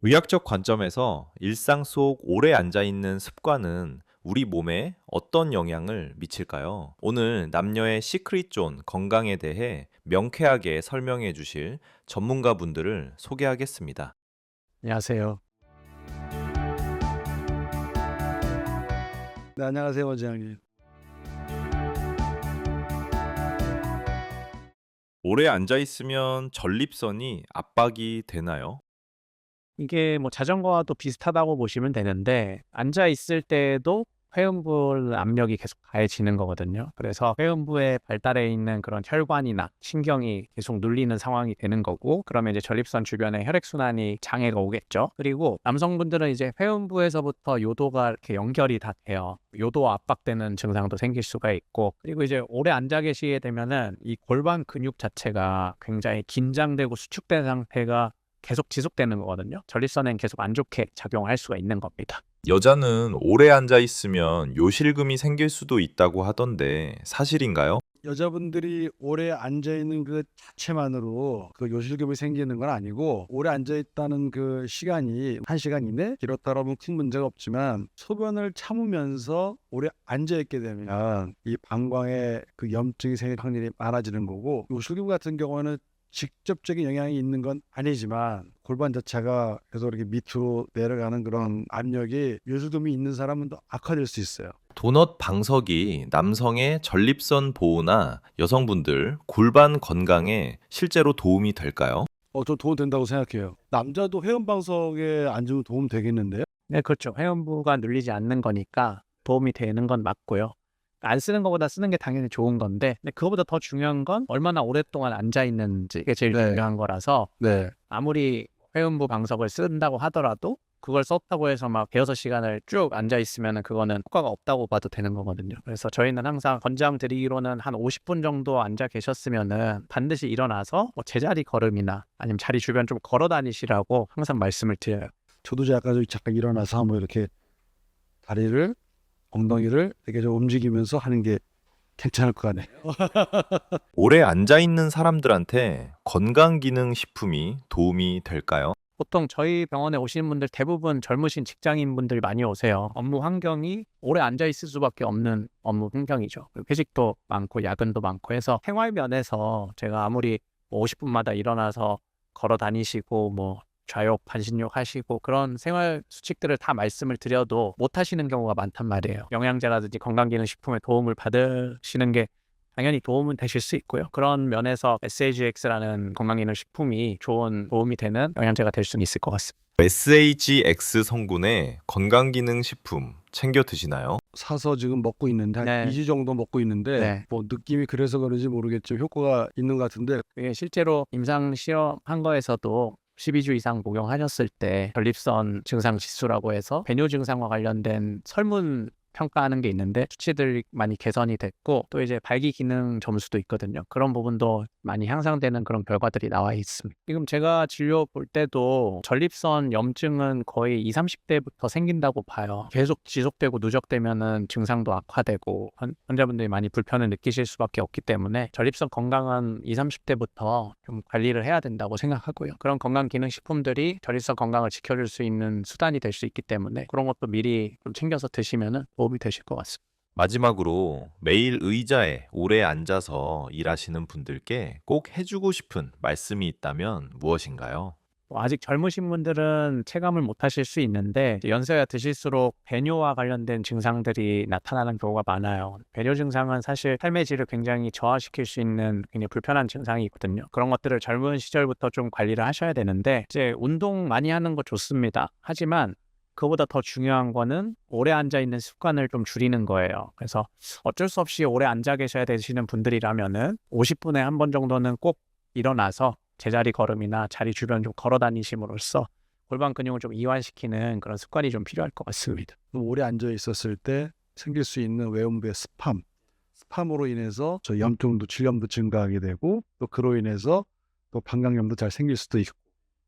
의학적 관점에서 일상 속 오래 앉아 있는 습관은 우리 몸에 어떤 영향을 미칠까요? 오늘 남녀의 시크릿 존 건강에 대해 명쾌하게 설명해 주실 전문가 분들을 소개하겠습니다. 안녕하세요. 네, 안녕하세요, 원장님. 오래 앉아 있으면 전립선이 압박이 되나요? 이게 뭐 자전거와도 비슷하다고 보시면 되는데 앉아 있을 때에도 회음부 압력이 계속 가해지는 거거든요. 그래서 회음부에 발달해 있는 그런 혈관이나 신경이 계속 눌리는 상황이 되는 거고, 그러면 이제 전립선 주변에 혈액순환이 장애가 오겠죠. 그리고 남성분들은 이제 회음부에서부터 요도가 이렇게 연결이 다 돼요. 요도 압박되는 증상도 생길 수가 있고, 그리고 이제 오래 앉아 계시게 되면은 이 골반 근육 자체가 굉장히 긴장되고 수축된 상태가 계속 지속되는 거거든요. 전립선엔 계속 안 좋게 작용할 수가 있는 겁니다. 여자는 오래 앉아 있으면 요실금이 생길 수도 있다고 하던데 사실인가요? 여자분들이 오래 앉아 있는 그 자체만으로 그 요실금이 생기는 건 아니고, 오래 앉아 있다는 그 시간이 1시간 이내 길었다라면 큰 문제가 없지만, 소변을 참으면서 오래 앉아 있게 되면 이 방광에 그 염증이 생길 확률이 많아지는 거고, 요실금 같은 경우는 직접적인 영향이 있는 건 아니지만 골반 자체가 계속 이렇게 밑으로 내려가는 그런 압력이, 요실금이 있는 사람은 더 악화될 수 있어요. 도넛 방석이 남성의 전립선 보호나 여성분들 골반 건강에 실제로 도움이 될까요? 저 도움 된다고 생각해요. 남자도 회원방석에 앉으면 도움 되겠는데요? 네, 그렇죠. 회음부가 눌리지 않는 거니까 도움이 되는 건 맞고요. 안 쓰는 것보다 쓰는 게 당연히 좋은 건데, 근데 그거보다 더 중요한 건 얼마나 오랫동안 앉아 있는지, 이게 제일 네. 중요한 거라서, 네. 아무리 회음부 방석을 쓴다고 하더라도 그걸 썼다고 해서 막 대여섯 시간을 쭉 앉아 있으면 그거는 효과가 없다고 봐도 되는 거거든요. 그래서 저희는 항상 권장드리기로는 한 50분 정도 앉아 계셨으면은 반드시 일어나서 뭐 제자리 걸음이나 아니면 자리 주변 좀 걸어 다니시라고 항상 말씀을 드려요. 저도 이제 아까 잠깐 일어나서 한번 이렇게 다리를, 엉덩이를 이렇게 좀 움직이면서 하는 게 괜찮을 것 같네요. 오래 앉아 있는 사람들한테 건강기능식품이 도움이 될까요? 보통 저희 병원에 오시는 분들 대부분 젊으신 직장인분들 많이 오세요. 업무 환경이 오래 앉아 있을 수밖에 없는 업무 환경이죠. 그리고 회식도 많고 야근도 많고 해서 생활 면에서 제가 아무리 뭐 50분마다 일어나서 걸어 다니시고 뭐 좌욕, 반신욕 하시고 그런 생활 수칙들을 다 말씀을 드려도 못 하시는 경우가 많단 말이에요. 영양제라든지 건강기능식품의 도움을 받으시는 게 당연히 도움은 되실 수 있고요. 그런 면에서 SAGX라는 건강기능식품이 좋은 도움이 되는 영양제가 될 수는 있을 것 같습니다. SAGX 성분의 건강기능식품 챙겨 드시나요? 사서 지금 먹고 있는데 한 네. 2주 정도 먹고 있는데, 네. 뭐 느낌이 그래서 그런지 모르겠지만 효과가 있는 것 같은데. 이게 실제로 임상 실험한 거에서도 12주 이상 복용하셨을 때 전립선 증상 지수라고 해서 배뇨 증상과 관련된 설문 평가하는 게 있는데 수치들이 많이 개선이 됐고, 또 이제 발기 기능 점수도 있거든요. 그런 부분도 많이 향상되는 그런 결과들이 나와 있습니다. 지금 제가 진료 볼 때도 전립선 염증은 거의 20, 30대부터 생긴다고 봐요. 계속 지속되고 누적되면은 증상도 악화되고 환자분들이 많이 불편을 느끼실 수밖에 없기 때문에 전립선 건강은 20, 30대부터 좀 관리를 해야 된다고 생각하고요. 그런 건강기능식품들이 전립선 건강을 지켜줄 수 있는 수단이 될 수 있기 때문에 그런 것도 미리 좀 챙겨서 드시면은 도움이 되실 것 같습니다. 마지막으로 매일 의자에 오래 앉아서 일하시는 분들께 꼭 해주고 싶은 말씀이 있다면 무엇인가요? 아직 젊으신 분들은 체감을 못 하실 수 있는데 이제 연세가 드실수록 배뇨와 관련된 증상들이 나타나는 경우가 많아요. 배뇨 증상은 사실 삶의 질을 굉장히 저하시킬 수 있는 굉장히 불편한 증상이 있거든요. 그런 것들을 젊은 시절부터 좀 관리를 하셔야 되는데, 이제 운동 많이 하는 거 좋습니다. 하지만 그거보다 더 중요한 거는 오래 앉아 있는 습관을 좀 줄이는 거예요. 그래서 어쩔 수 없이 오래 앉아 계셔야 되시는 분들이라면은 50분에 한 번 정도는 꼭 일어나서 제자리 걸음이나 자리 주변 좀 걸어 다니심으로써 골반 근육을 좀 이완시키는 그런 습관이 좀 필요할 것 같습니다. 오래 앉아 있었을 때 생길 수 있는 외음부의 스팜으로 인해서 저 염증도, 질염도 증가하게 되고, 또 그로 인해서 또 방광염도 잘 생길 수도 있고,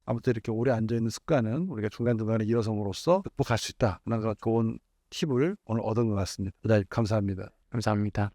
아무튼 이렇게 오래 앉아 있는 습관은 우리가 중간중간에 일어섬으로써 극복할 수 있다. 그런 좋은 팁을 오늘 얻은 것 같습니다. 네, 감사합니다. 감사합니다.